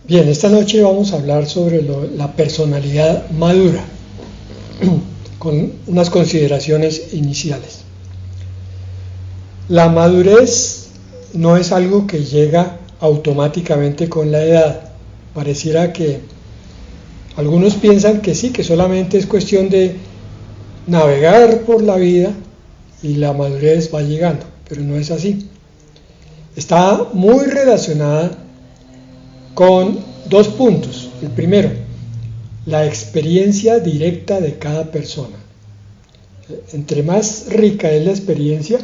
Bien, esta noche vamos a hablar sobre la personalidad madura, con unas consideraciones iniciales. La madurez no es algo que llega automáticamente con la edad. Pareciera que algunos piensan que sí, que solamente es cuestión de navegar por la vida y la madurez va llegando, pero no es así. Está muy relacionada con dos puntos. El primero, la experiencia directa de cada persona. Entre más rica es la experiencia,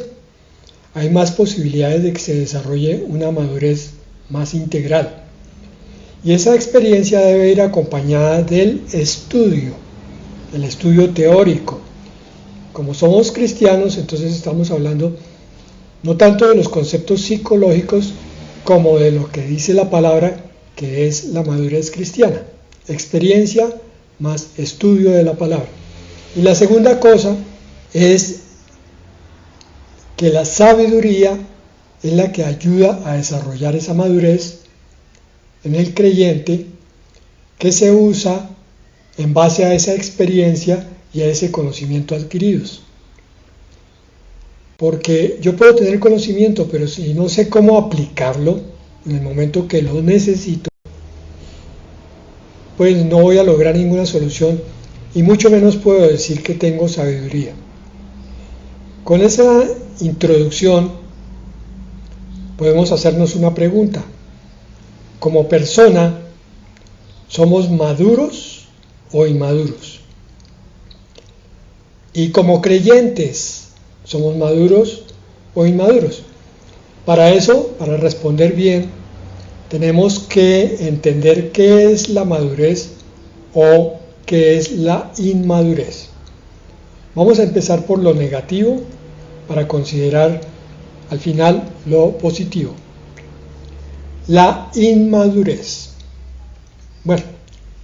hay más posibilidades de que se desarrolle una madurez más integral. Y esa experiencia debe ir acompañada del estudio, el estudio teórico. Como somos cristianos, entonces estamos hablando no tanto de los conceptos psicológicos como de lo que dice la palabra, que es la madurez cristiana. Experiencia más estudio de la palabra. Y la segunda cosa es que la sabiduría es la que ayuda a desarrollar esa madurez en el creyente, que se usa en base a esa experiencia y a ese conocimiento adquiridos. Porque yo puedo tener conocimiento, pero si no sé cómo aplicarlo en el momento que lo necesito, pues no voy a lograr ninguna solución y mucho menos puedo decir que tengo sabiduría. Con esa introducción podemos hacernos una pregunta. Como persona, ¿somos maduros o inmaduros? Y como creyentes, ¿somos maduros o inmaduros? Para eso, para responder bien, tenemos que entender qué es la madurez o qué es la inmadurez. Vamos a empezar por lo negativo para considerar al final lo positivo. La inmadurez. Bueno,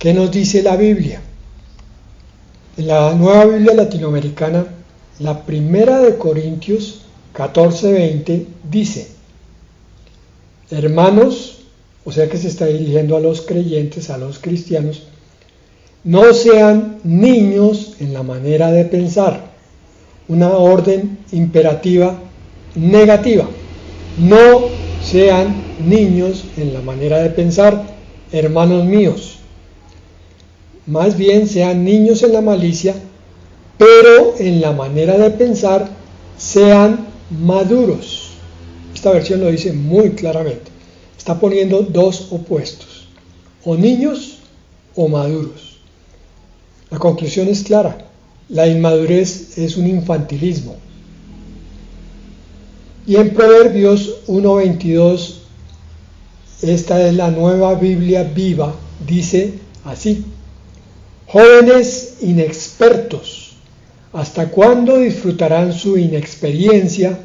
¿qué nos dice la Biblia? En la Nueva Biblia Latinoamericana, la primera de Corintios 14:20 dice: hermanos, o sea que se está dirigiendo a los creyentes, a los cristianos, no sean niños en la manera de pensar. Una orden imperativa negativa. No sean niños en la manera de pensar, hermanos míos. Más bien sean niños en la malicia, pero en la manera de pensar sean maduros. Esta versión lo dice muy claramente. Está poniendo dos opuestos, o niños o maduros. La conclusión es clara: la inmadurez es un infantilismo. Y en Proverbios 1:22, esta es la Nueva Biblia Viva, dice así: jóvenes inexpertos, ¿hasta cuándo disfrutarán su inexperiencia,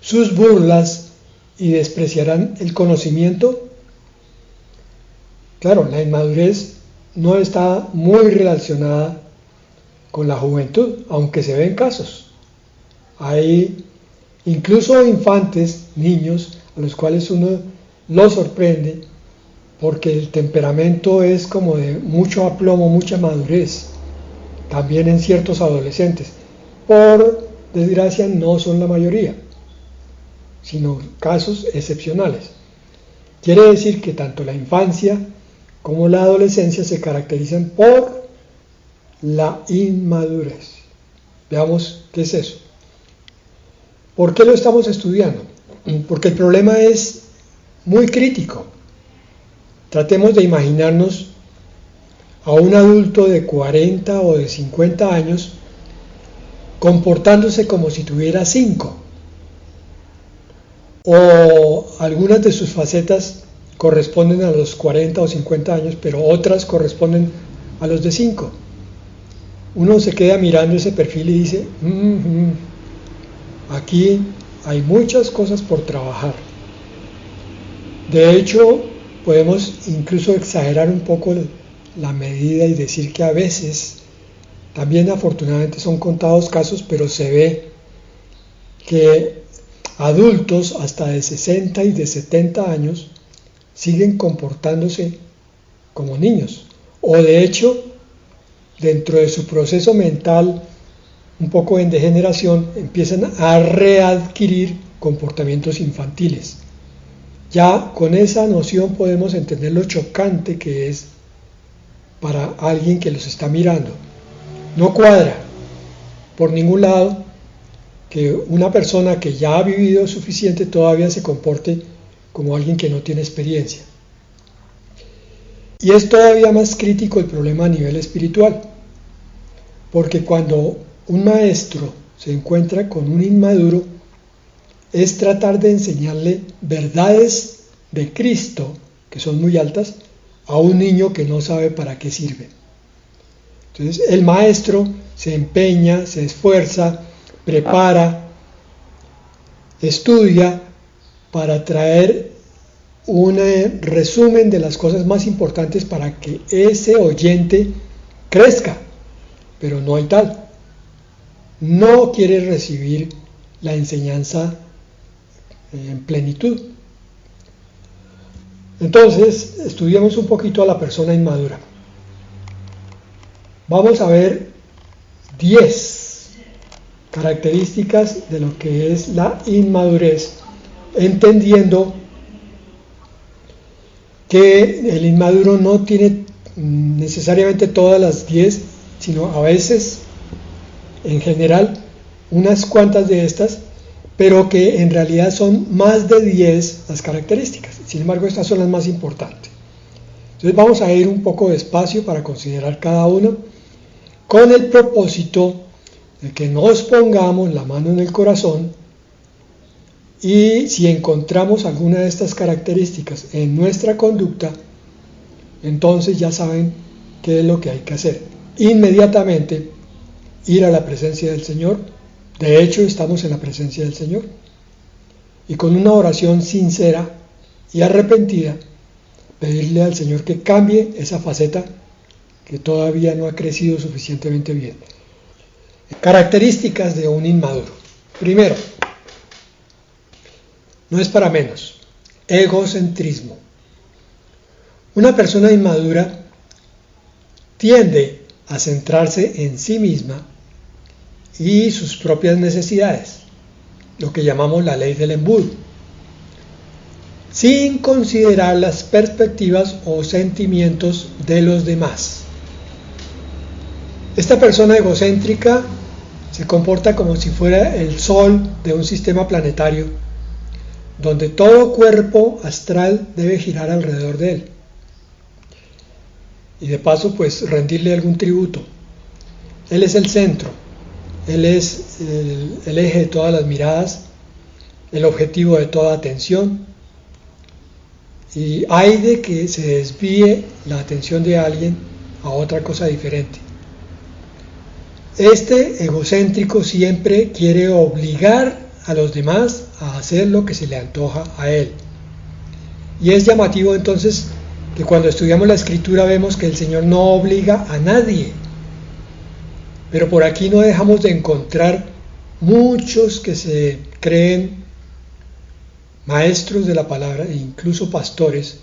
sus burlas, y despreciarán el conocimiento? Claro, la inmadurez no está muy relacionada con la juventud, aunque se ven casos. Hay incluso infantes, niños, a los cuales uno los sorprende porque el temperamento es como de mucho aplomo, mucha madurez, también en ciertos adolescentes. Por desgracia no son la mayoría, sino casos excepcionales. Quiere decir que tanto la infancia como la adolescencia se caracterizan por la inmadurez. Veamos qué es eso. ¿Por qué lo estamos estudiando? Porque el problema es muy crítico. Tratemos de imaginarnos a un adulto de 40 o de 50 años comportándose como si tuviera 5. O algunas de sus facetas corresponden a los 40 o 50 años, pero otras corresponden a los de 5. Uno se queda mirando ese perfil y dice, aquí hay muchas cosas por trabajar. De hecho, podemos incluso exagerar un poco la medida y decir que a veces, también afortunadamente son contados casos, pero se ve que adultos hasta de 60 y de 70 años siguen comportándose como niños, o de hecho, dentro de su proceso mental, un poco en degeneración, empiezan a readquirir comportamientos infantiles. Ya con esa noción podemos entender lo chocante que es para alguien que los está mirando. No cuadra por ningún lado que una persona que ya ha vivido suficiente todavía se comporte como alguien que no tiene experiencia. Y es todavía más crítico el problema a nivel espiritual, porque cuando un maestro se encuentra con un inmaduro, es tratar de enseñarle verdades de Cristo, que son muy altas, a un niño que no sabe para qué sirve. Entonces el maestro se empeña, se esfuerza, prepara, estudia para traer un resumen de las cosas más importantes para que ese oyente crezca, pero no hay tal. No quiere recibir la enseñanza en plenitud. Entonces, estudiemos un poquito a la persona inmadura. Vamos a ver 10 características de lo que es la inmadurez, entendiendo que el inmaduro no tiene necesariamente todas las 10, sino a veces, en general, unas cuantas de estas, pero que en realidad son más de 10 las características. Sin embargo, estas son las más importantes. Entonces vamos a ir un poco despacio para considerar cada uno, con el propósito de que nos pongamos la mano en el corazón y si encontramos alguna de estas características en nuestra conducta, entonces ya saben qué es lo que hay que hacer. Inmediatamente ir a la presencia del Señor. De hecho, estamos en la presencia del Señor. Y con una oración sincera y arrepentida, pedirle al Señor que cambie esa faceta que todavía no ha crecido suficientemente bien. Características de un inmaduro. Primero, no es para menos, egocentrismo. Una persona inmadura tiende a centrarse en sí misma y sus propias necesidades, lo que llamamos la ley del embudo, sin considerar las perspectivas o sentimientos de los demás. Esta persona egocéntrica se comporta como si fuera el sol de un sistema planetario, donde todo cuerpo astral debe girar alrededor de él. Y de paso, pues, rendirle algún tributo. Él es el centro, él es el eje de todas las miradas, el objetivo de toda atención. Y hay de que se desvíe la atención de alguien a otra cosa diferente. Este egocéntrico siempre quiere obligar a los demás a hacer lo que se le antoja a él. Y es llamativo entonces que cuando estudiamos la Escritura vemos que el Señor no obliga a nadie. Pero por aquí no dejamos de encontrar muchos que se creen maestros de la palabra e incluso pastores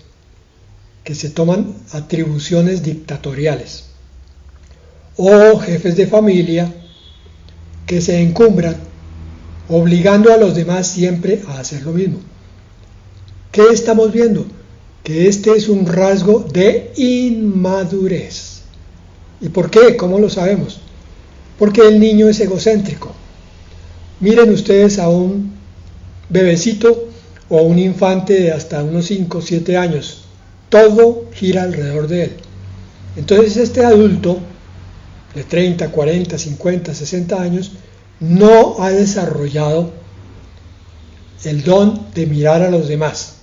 que se toman atribuciones dictatoriales, o jefes de familia que se encumbran obligando a los demás siempre a hacer lo mismo. ¿Qué estamos viendo? Que este es un rasgo de inmadurez. ¿Y por qué? ¿Cómo lo sabemos? Porque el niño es egocéntrico. Miren ustedes a un bebecito o a un infante de hasta unos 5 o 7 años. Todo gira alrededor de él. Entonces este adulto de 30, 40, 50, 60 años no ha desarrollado el don de mirar a los demás.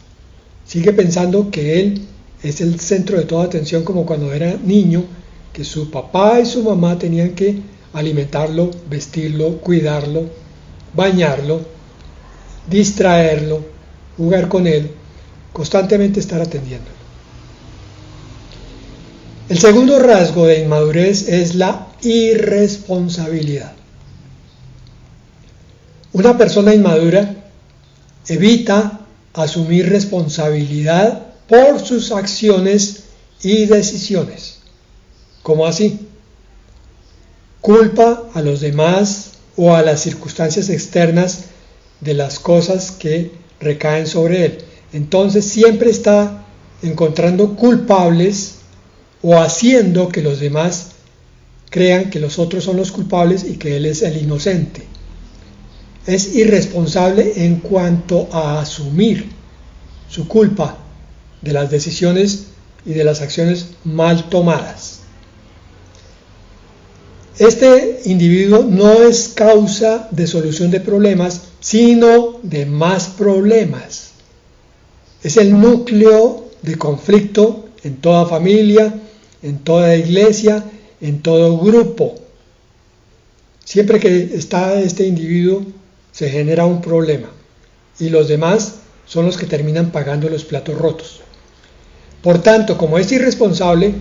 Sigue pensando que él es el centro de toda atención, como cuando era niño, que su papá y su mamá tenían que alimentarlo, vestirlo, cuidarlo, bañarlo, distraerlo, jugar con él, constantemente estar atendiéndolo. El segundo rasgo de inmadurez es la irresponsabilidad. Una persona inmadura evita asumir responsabilidad por sus acciones y decisiones. ¿Cómo así? Culpa a los demás o a las circunstancias externas de las cosas que recaen sobre él. Entonces siempre está encontrando culpables o haciendo que los demás crean que los otros son los culpables y que él es el inocente. Es irresponsable en cuanto a asumir su culpa de las decisiones y de las acciones mal tomadas. Este individuo no es causa de solución de problemas, sino de más problemas. Es el núcleo de conflicto en toda familia, en toda iglesia, en todo grupo. Siempre que está este individuo se genera un problema y los demás son los que terminan pagando los platos rotos. Por tanto, como es irresponsable,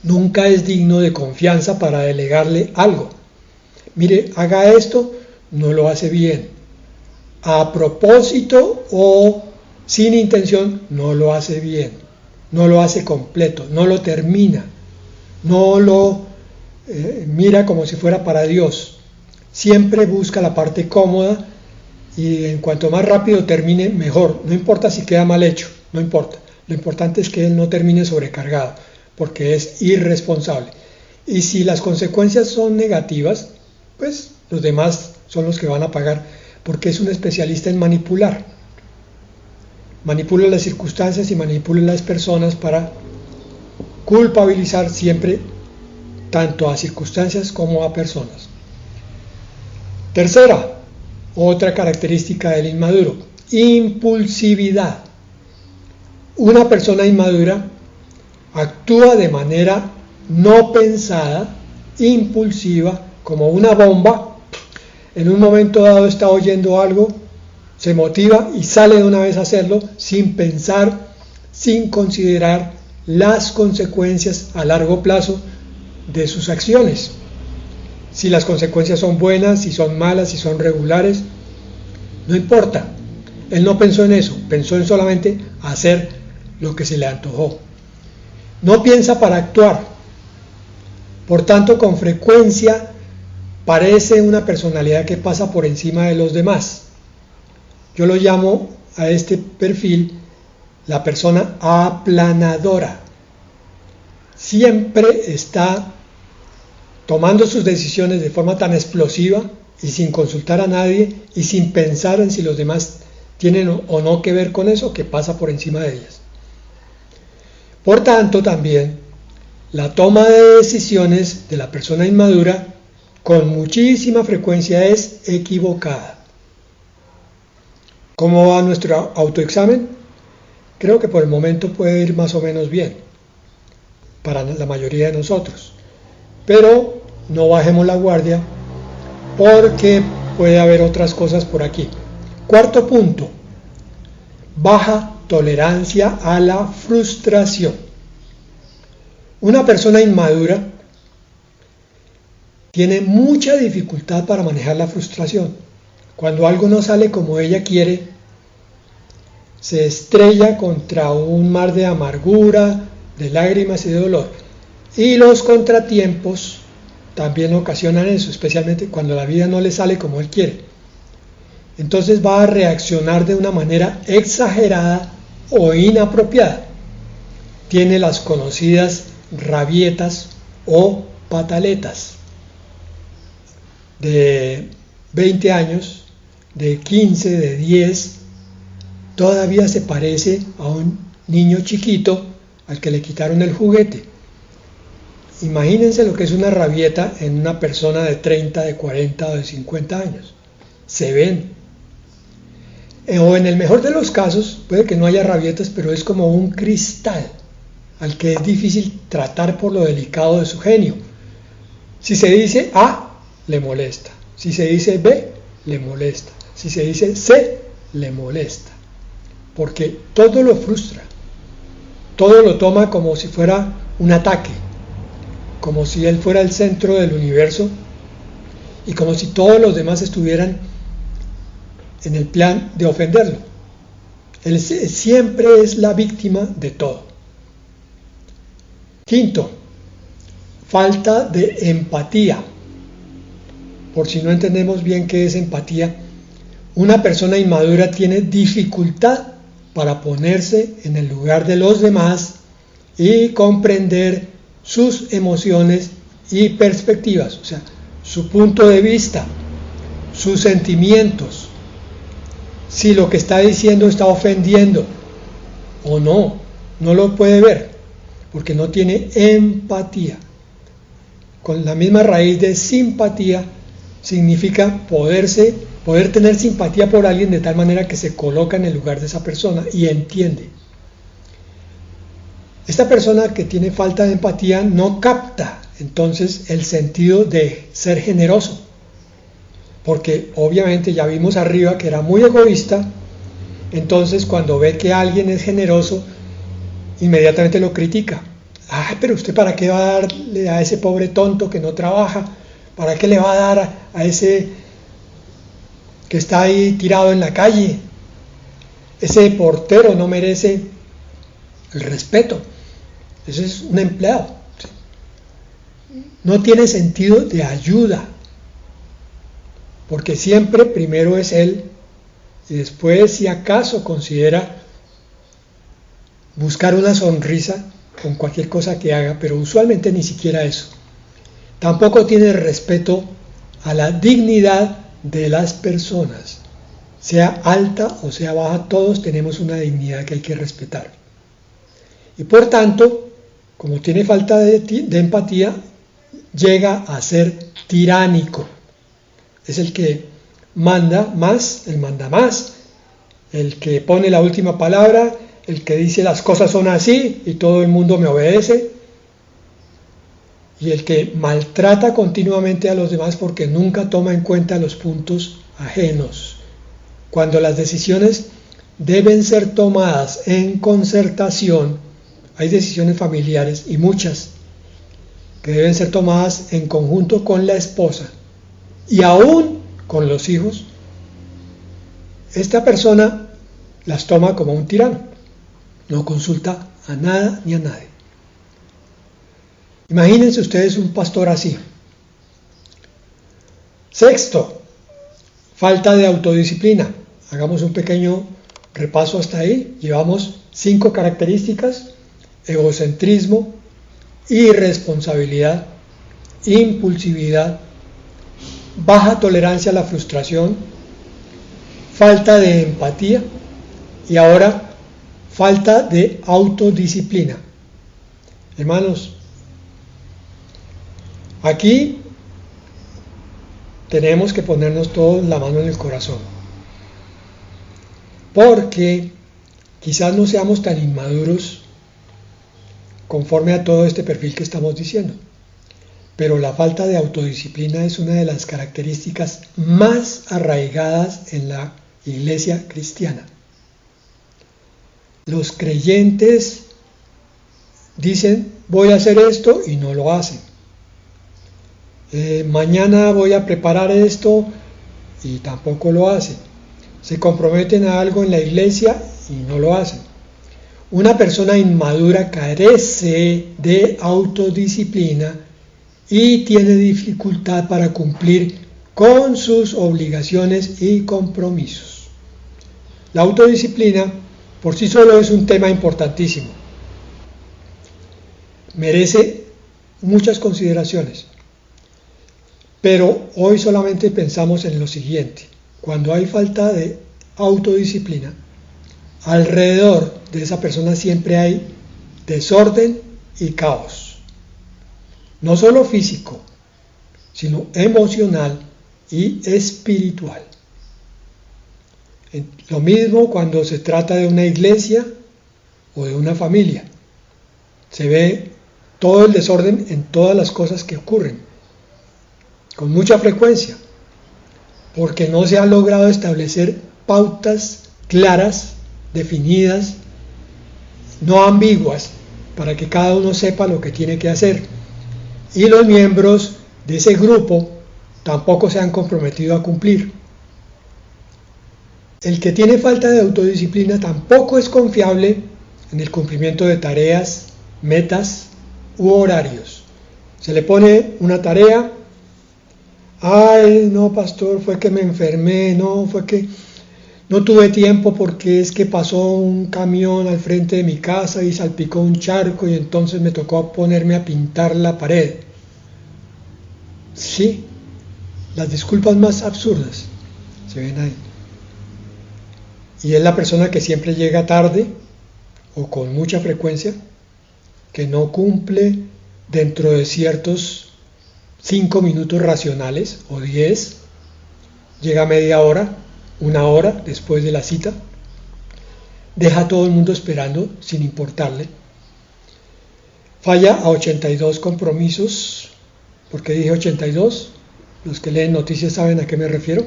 nunca es digno de confianza para delegarle algo. Mire, haga esto, no lo hace bien. A propósito o sin intención, no lo hace bien. No lo hace completo, no lo termina. No lo mira como si fuera para Dios. Siempre busca la parte cómoda y en cuanto más rápido termine, mejor. No importa si queda mal hecho, no importa. Lo importante es que él no termine sobrecargado, porque es irresponsable. Y si las consecuencias son negativas, pues los demás son los que van a pagar, porque es un especialista en manipular. Manipula las circunstancias y manipula las personas para culpabilizar siempre tanto a circunstancias como a personas. Tercera, otra característica del inmaduro, impulsividad. Una persona inmadura actúa de manera no pensada, impulsiva, como una bomba. En un momento dado está oyendo algo, se motiva y sale de una vez a hacerlo sin pensar, sin considerar las consecuencias a largo plazo de sus acciones. Si las consecuencias son buenas, si son malas, si son regulares, no importa. Él no pensó en eso, pensó en solamente hacer lo que se le antojó. No piensa para actuar. Por tanto, con frecuencia parece una personalidad que pasa por encima de los demás. Yo lo llamo a este perfil la persona aplanadora. Siempre está tomando sus decisiones de forma tan explosiva y sin consultar a nadie y sin pensar en si los demás tienen o no que ver con eso, que pasa por encima de ellas. Por tanto, también la toma de decisiones de la persona inmadura con muchísima frecuencia es equivocada. ¿Cómo va nuestro autoexamen? Creo que por el momento puede ir más o menos bien para la mayoría de nosotros. Pero no bajemos la guardia porque puede haber otras cosas por aquí. Cuarto punto, baja tolerancia a la frustración. Una persona inmadura tiene mucha dificultad para manejar la frustración. Cuando algo no sale como ella quiere, se estrella contra un mar de amargura, de lágrimas y de dolor. Y los contratiempos también ocasionan eso, especialmente cuando la vida no le sale como él quiere. Entonces va a reaccionar de una manera exagerada o inapropiada. Tiene las conocidas rabietas o pataletas. De 20 años, de 15, de 10, todavía se parece a un niño chiquito al que le quitaron el juguete. Imagínense lo que es una rabieta en una persona de 30, de 40 o de 50 años. Se ven. O en el mejor de los casos, puede que no haya rabietas, pero es como un cristal al que es difícil tratar por lo delicado de su genio. Si se dice A, le molesta. Si se dice B, le molesta. Si se dice C, le molesta. Porque todo lo frustra. Todo lo toma como si fuera un ataque. Como si él fuera el centro del universo y como si todos los demás estuvieran en el plan de ofenderlo. Él siempre es la víctima de todo. Quinto, falta de empatía. Por si no entendemos bien qué es empatía, una persona inmadura tiene dificultad para ponerse en el lugar de los demás y comprender sus emociones y perspectivas, o sea, su punto de vista, sus sentimientos, si lo que está diciendo está ofendiendo o no, no lo puede ver, porque no tiene empatía. Con la misma raíz de simpatía significa poder tener simpatía por alguien de tal manera que se coloca en el lugar de esa persona y entiende. Esta persona que tiene falta de empatía no capta entonces el sentido de ser generoso, porque obviamente ya vimos arriba que era muy egoísta. Entonces cuando ve que alguien es generoso, inmediatamente lo critica. Ay, pero usted ¿para qué va a darle a ese pobre tonto que no trabaja? ¿Para qué le va a dar a ese que está ahí tirado en la calle? Ese portero no merece el respeto. Ese es un empleado. No tiene sentido de ayuda, porque siempre primero es él y después, si acaso, considera buscar una sonrisa con cualquier cosa que haga, pero usualmente ni siquiera eso. Tampoco tiene respeto a la dignidad de las personas, sea alta o sea baja, todos tenemos una dignidad que hay que respetar. Y por tanto, como tiene falta de empatía, llega a ser tiránico. Es el que manda más, el que pone la última palabra, el que dice las cosas son así y todo el mundo me obedece, y el que maltrata continuamente a los demás porque nunca toma en cuenta los puntos ajenos. Cuando las decisiones deben ser tomadas en concertación, hay decisiones familiares y muchas que deben ser tomadas en conjunto con la esposa y aún con los hijos, esta persona las toma como un tirano, no consulta a nada ni a nadie. Imagínense ustedes un pastor así. Sexto, falta de autodisciplina. Hagamos un pequeño repaso hasta ahí. Llevamos 5 características: egocentrismo, irresponsabilidad, impulsividad, baja tolerancia a la frustración, falta de empatía y ahora falta de autodisciplina. Hermanos, aquí tenemos que ponernos todos la mano en el corazón, porque quizás no seamos tan inmaduros conforme a todo este perfil que estamos diciendo, pero la falta de autodisciplina es una de las características más arraigadas en la iglesia cristiana. Los creyentes dicen voy a hacer esto y no lo hacen. Mañana voy a preparar esto y tampoco lo hacen. Se comprometen a algo en la iglesia y no lo hacen. Una persona inmadura carece de autodisciplina y tiene dificultad para cumplir con sus obligaciones y compromisos. La autodisciplina por sí solo es un tema importantísimo. Merece muchas consideraciones. Pero hoy solamente pensamos en lo siguiente: cuando hay falta de autodisciplina, alrededor de esa persona siempre hay desorden y caos. No solo físico, sino emocional y espiritual. Lo mismo cuando se trata de una iglesia o de una familia. Se ve todo el desorden en todas las cosas que ocurren, con mucha frecuencia, porque no se ha logrado establecer pautas claras, definidas, no ambiguas, para que cada uno sepa lo que tiene que hacer. Y los miembros de ese grupo tampoco se han comprometido a cumplir. El que tiene falta de autodisciplina tampoco es confiable en el cumplimiento de tareas, metas u horarios. Se le pone una tarea, ay, no, pastor, fue que me enfermé, no, fue que no tuve tiempo porque es que pasó un camión al frente de mi casa y salpicó un charco y entonces me tocó ponerme a pintar la pared. Sí, las disculpas más absurdas se ven ahí. Y es la persona que siempre llega tarde o con mucha frecuencia, que no cumple dentro de ciertos 5 minutos racionales o 10, llega media hora, 1 hora después de la cita, deja a todo el mundo esperando sin importarle, falla a 82 compromisos. ¿Por qué dije 82? Los que leen noticias saben a qué me refiero.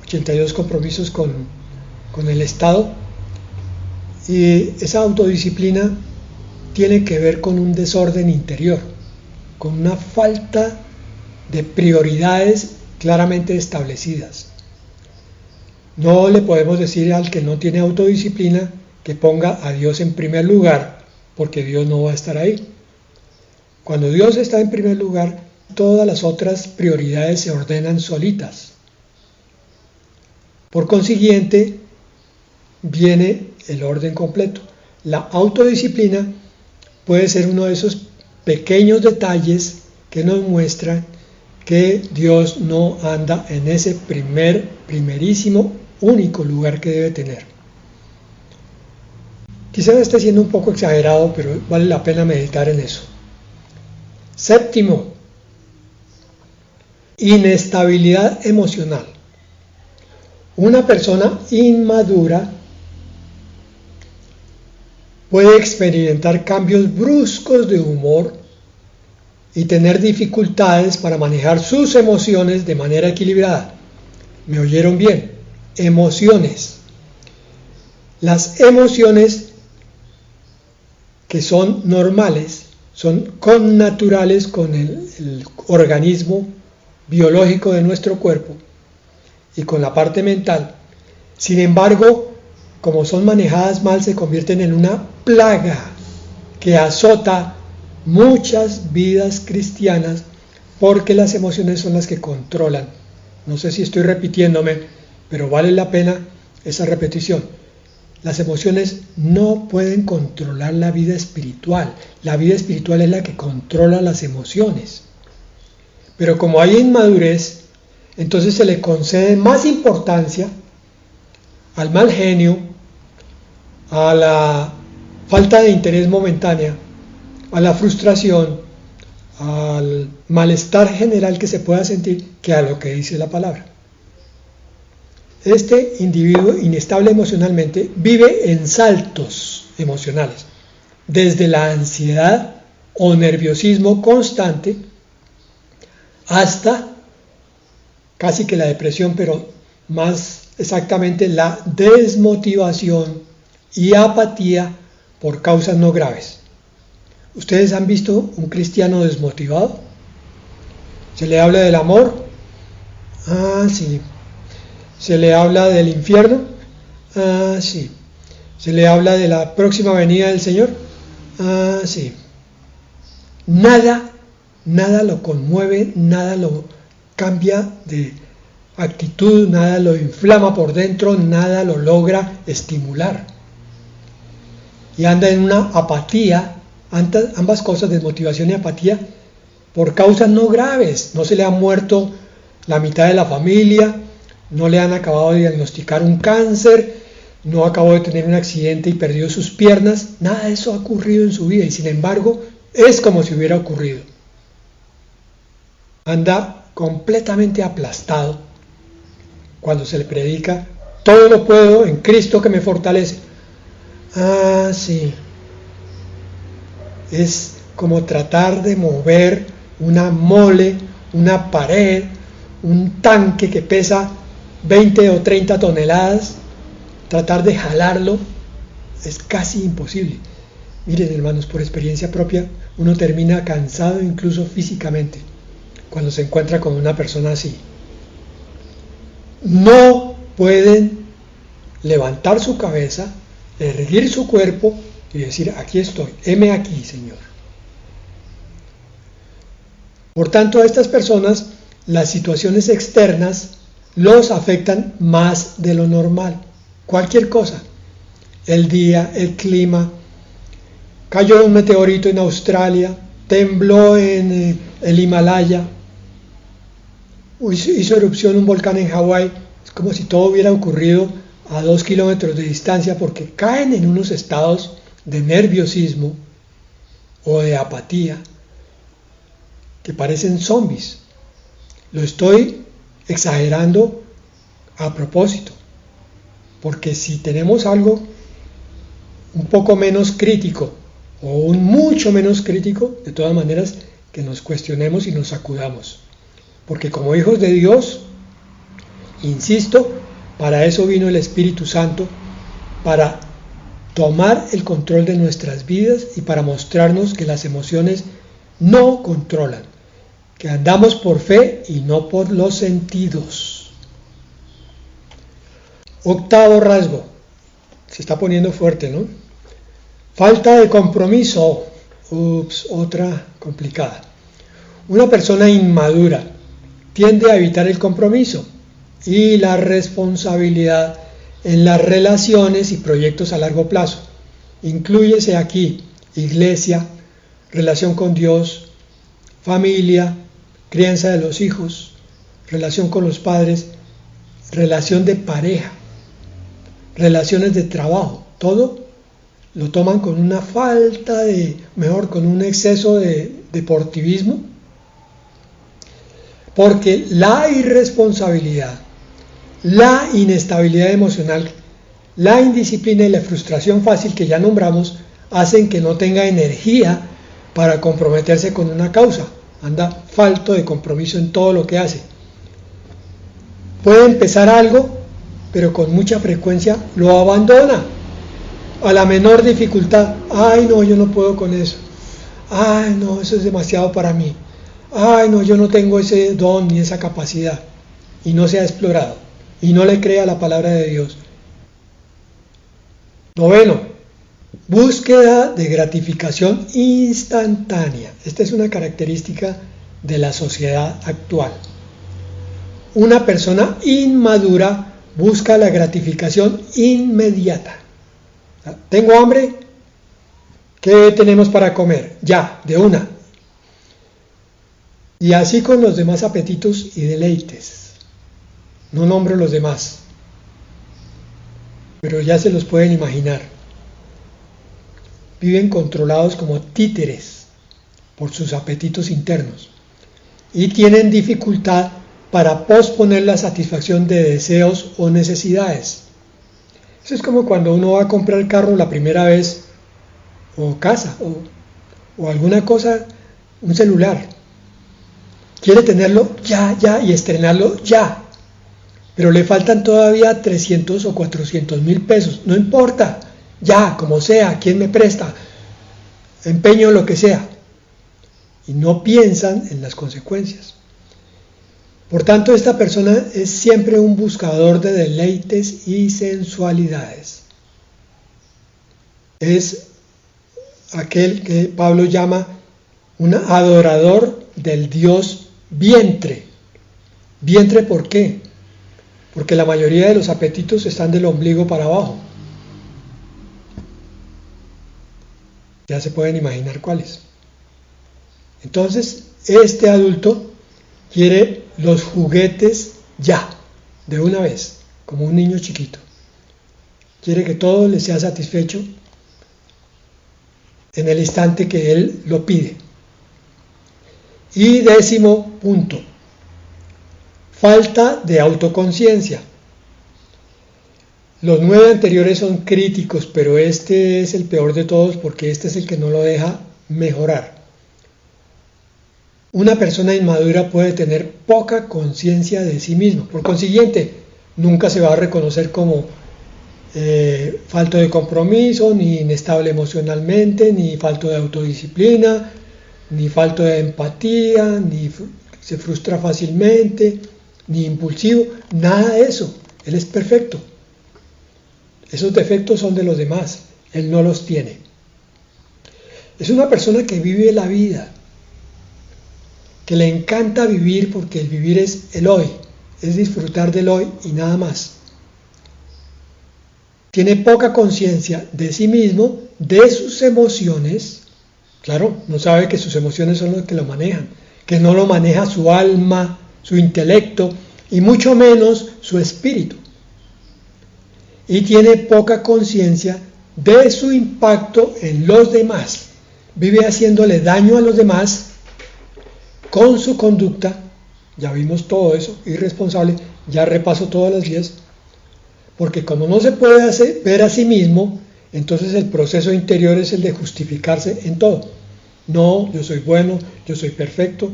82 compromisos con el Estado. Y esa autodisciplina tiene que ver con un desorden interior, con una falta de prioridades claramente establecidas. No le podemos decir al que no tiene autodisciplina que ponga a Dios en primer lugar, porque Dios no va a estar ahí. Cuando Dios está en primer lugar, todas las otras prioridades se ordenan solitas. Por consiguiente, viene el orden completo. La autodisciplina puede ser uno de esos pequeños detalles que nos muestran que Dios no anda en ese primerísimo, único lugar que debe tener. Quizás esté siendo un poco exagerado, pero vale la pena meditar en eso. Séptimo, inestabilidad emocional. Una persona inmadura puede experimentar cambios bruscos de humor y tener dificultades para manejar sus emociones de manera equilibrada. ¿Me oyeron bien? Emociones. Las emociones que son normales, son connaturales con el organismo biológico de nuestro cuerpo y con la parte mental. Sin embargo, como son manejadas mal, se convierten en una plaga que azota muchas vidas cristianas porque las emociones son las que controlan. No sé si estoy repitiéndome, pero vale la pena esa repetición. Las emociones no pueden controlar la vida espiritual. La vida espiritual es la que controla las emociones. Pero como hay inmadurez, entonces se le concede más importancia al mal genio, a la falta de interés momentánea, a la frustración, al malestar general que se pueda sentir, que a lo que dice la palabra. Este individuo inestable emocionalmente vive en saltos emocionales, desde la ansiedad o nerviosismo constante hasta casi que la depresión, pero más exactamente la desmotivación y apatía por causas no graves. ¿Ustedes han visto un cristiano desmotivado? ¿Se le habla del amor? Ah, sí. ¿Se le habla del infierno? Ah, sí. ¿Se le habla de la próxima venida del Señor? Ah, sí. Nada lo conmueve, nada lo cambia de actitud, nada lo inflama por dentro, nada lo logra estimular. Y anda en una apatía, ambas cosas, desmotivación y apatía, por causas no graves. No se le ha muerto la mitad de la familia, no le han acabado de diagnosticar un cáncer, no acabó de tener un accidente y perdió sus piernas, nada de eso ha ocurrido en su vida y sin embargo es como si hubiera ocurrido. Anda completamente aplastado cuando se le predica, todo lo puedo en Cristo que me fortalece. Ah, sí. Es como tratar de mover una mole, una pared, un tanque que pesa 20 o 30 toneladas, tratar de jalarlo es casi imposible. Miren, hermanos, por experiencia propia, uno termina cansado incluso físicamente cuando se encuentra con una persona así. No pueden levantar su cabeza, erguir su cuerpo y decir: aquí estoy, heme aquí, Señor. Por tanto, a estas personas las situaciones externas los afectan más de lo normal. Cualquier cosa, el día, el clima, cayó un meteorito en Australia, tembló en el Himalaya, hizo erupción un volcán en Hawái. Es como si todo hubiera ocurrido a 2 kilómetros de distancia, porque caen en unos estados de nerviosismo o de apatía que parecen zombies. Lo estoy exagerando a propósito, porque si tenemos algo un poco menos crítico o un mucho menos crítico, de todas maneras que nos cuestionemos y nos sacudamos, porque como hijos de Dios, insisto, para eso vino el Espíritu Santo, para tomar el control de nuestras vidas y para mostrarnos que las emociones no controlan, que andamos por fe y no por los sentidos. Octavo rasgo, se está poniendo fuerte, ¿no? Falta de compromiso. Otra complicada. Una persona inmadura tiende a evitar el compromiso y la responsabilidad en las relaciones y proyectos a largo plazo. Inclúyese aquí iglesia, relación con Dios, familia, crianza de los hijos, relación con los padres, relación de pareja, relaciones de trabajo. Todo lo toman con una falta de, con un exceso de deportivismo, porque la irresponsabilidad, la inestabilidad emocional, la indisciplina y la frustración fácil que ya nombramos hacen que no tenga energía para comprometerse con una causa. Anda falto de compromiso en todo lo que hace. Puede empezar algo, pero con mucha frecuencia lo abandona a la menor dificultad. Ay, no, yo no puedo con eso. Ay, no, eso es demasiado para mí. Ay, no, yo no tengo ese don ni esa capacidad. Y no se ha explorado. Y no le crea la palabra de Dios. Noveno, búsqueda de gratificación instantánea. Esta es una característica de la sociedad actual. Una persona inmadura busca la gratificación inmediata. ¿Tengo hambre? ¿Qué tenemos para comer? Ya, de una. Y así con los demás apetitos y deleites. No nombro los demás, pero ya se los pueden imaginar. Viven controlados como títeres por sus apetitos internos y tienen dificultad para posponer la satisfacción de deseos o necesidades. Eso es como cuando uno va a comprar el carro la primera vez, o casa, o alguna cosa, un celular. Quiere tenerlo ya, y estrenarlo ya. Pero le faltan todavía 300 o 400 mil pesos. No importa, ya, como sea, ¿quién me presta? Empeño lo que sea. Y no piensan en las consecuencias. Por tanto, esta persona es siempre un buscador de deleites y sensualidades. Es aquel que Pablo llama un adorador del Dios vientre. ¿Vientre por qué? Porque la mayoría de los apetitos están del ombligo para abajo. Ya se pueden imaginar cuáles. Entonces, este adulto quiere los juguetes ya, de una vez, como un niño chiquito. Quiere que todo le sea satisfecho en el instante que él lo pide. Y 10º punto, falta de autoconciencia. Los 9 anteriores son críticos, pero este es el peor de todos porque este es el que no lo deja mejorar. Una persona inmadura puede tener poca conciencia de sí mismo. Por consiguiente, nunca se va a reconocer como falto de compromiso, ni inestable emocionalmente, ni falto de autodisciplina, ni falto de empatía, ni se frustra fácilmente, ni impulsivo, nada de eso. Él es perfecto. Esos defectos son de los demás, Él no los tiene. Es una persona que vive la vida, que le encanta vivir porque el vivir es el hoy, es disfrutar del hoy y nada más. Tiene poca conciencia de sí mismo, de sus emociones. Claro, no sabe que sus emociones son los que lo manejan, que no lo maneja su alma, su intelecto y mucho menos su espíritu. Y tiene poca conciencia de su impacto en los demás. Vive haciéndole daño a los demás con su conducta. Ya vimos todo eso, irresponsable, ya repaso todas las 10. Porque como no se puede ver a sí mismo, entonces el proceso interior es el de justificarse en todo. No, yo soy bueno, yo soy perfecto,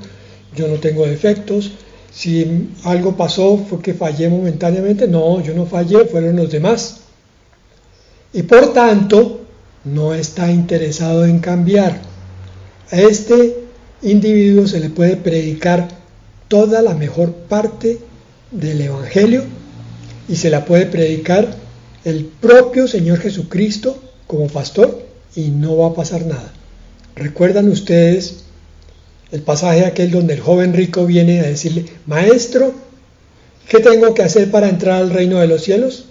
yo no tengo defectos. Si algo pasó fue que fallé momentáneamente. No, yo no fallé, fueron los demás. Y por tanto, no está interesado en cambiar. A este individuo se le puede predicar toda la mejor parte del Evangelio y se la puede predicar el propio Señor Jesucristo como pastor y no va a pasar nada. ¿Recuerdan ustedes el pasaje aquel donde el joven rico viene a decirle: Maestro, ¿qué tengo que hacer para entrar al reino de los cielos?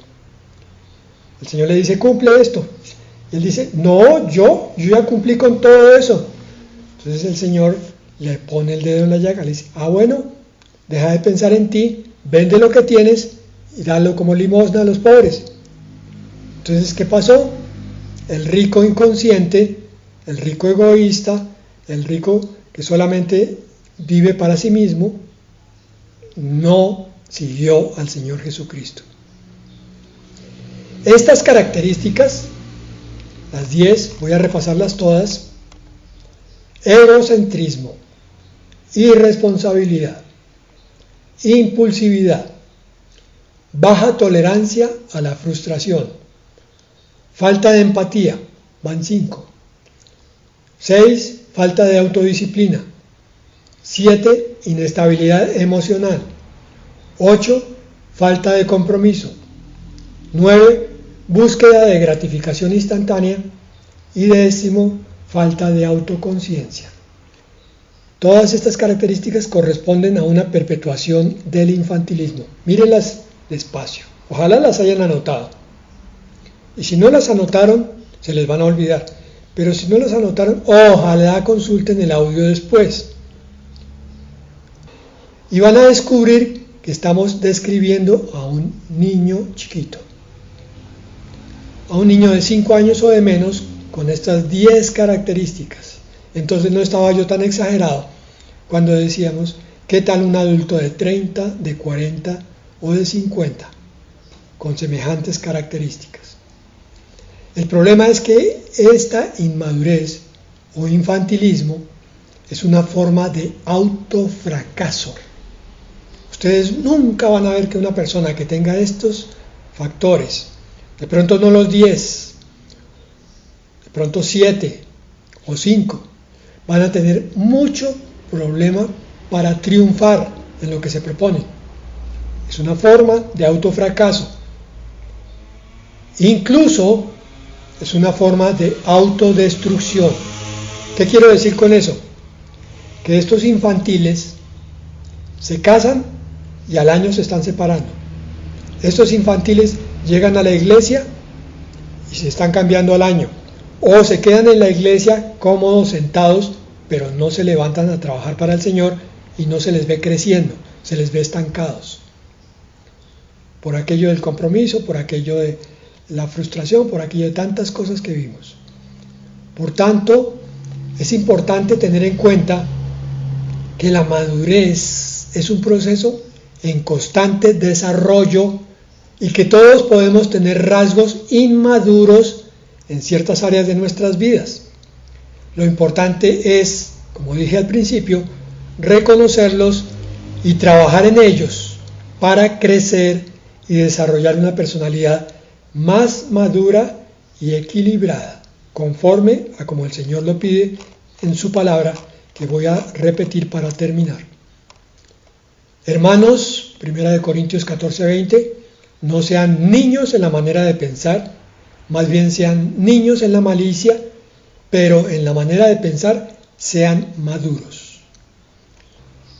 El Señor le dice: cumple esto. Y él dice: no, yo ya cumplí con todo eso. Entonces el Señor le pone el dedo en la llaga, le dice: bueno, deja de pensar en ti, vende lo que tienes y dalo como limosna a los pobres. Entonces, ¿qué pasó? El rico inconsciente, el rico egoísta, el rico que solamente vive para sí mismo, no siguió al Señor Jesucristo. Estas características, las 10, voy a repasarlas todas: egocentrismo, irresponsabilidad, impulsividad, baja tolerancia a la frustración, falta de empatía, van 5. 6, falta de autodisciplina. 7, inestabilidad emocional. 8, falta de compromiso. 9, búsqueda de gratificación instantánea. Y 10, falta de autoconciencia. Todas estas características corresponden a una perpetuación del infantilismo. Mírenlas despacio. Ojalá las hayan anotado. Y si no las anotaron, se les van a olvidar. Pero si no las anotaron, ojalá consulten el audio después. Y van a descubrir que estamos describiendo a un niño chiquito. A un niño de 5 años o de menos con estas 10 características. Entonces no estaba yo tan exagerado cuando decíamos: ¿qué tal un adulto de 30, de 40 o de 50 con semejantes características? El problema es que esta inmadurez o infantilismo es una forma de autofracaso. Ustedes nunca van a ver que una persona que tenga estos factores, de pronto no los 10, de pronto 7 o 5, van a tener mucho problema para triunfar en lo que se proponen. Es una forma de autofracaso. Incluso es una forma de autodestrucción. ¿Qué quiero decir con eso? Que estos infantiles se casan y al año se están separando. Estos infantiles llegan a la iglesia y se están cambiando al año. O se quedan en la iglesia cómodos, sentados, pero no se levantan a trabajar para el Señor y no se les ve creciendo, se les ve estancados. Por aquello del compromiso, por aquello de la frustración, por aquello de tantas cosas que vimos. Por tanto, es importante tener en cuenta que la madurez es un proceso en constante desarrollo y que todos podemos tener rasgos inmaduros en ciertas áreas de nuestras vidas. Lo importante es, como dije al principio, reconocerlos y trabajar en ellos para crecer y desarrollar una personalidad más madura y equilibrada, conforme a como el Señor lo pide en su palabra, que voy a repetir para terminar. Hermanos, 1 Corintios 14:20, no sean niños en la manera de pensar, más bien sean niños en la malicia, pero en la manera de pensar sean maduros.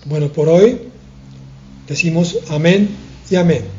Bueno, por hoy decimos amén y amén.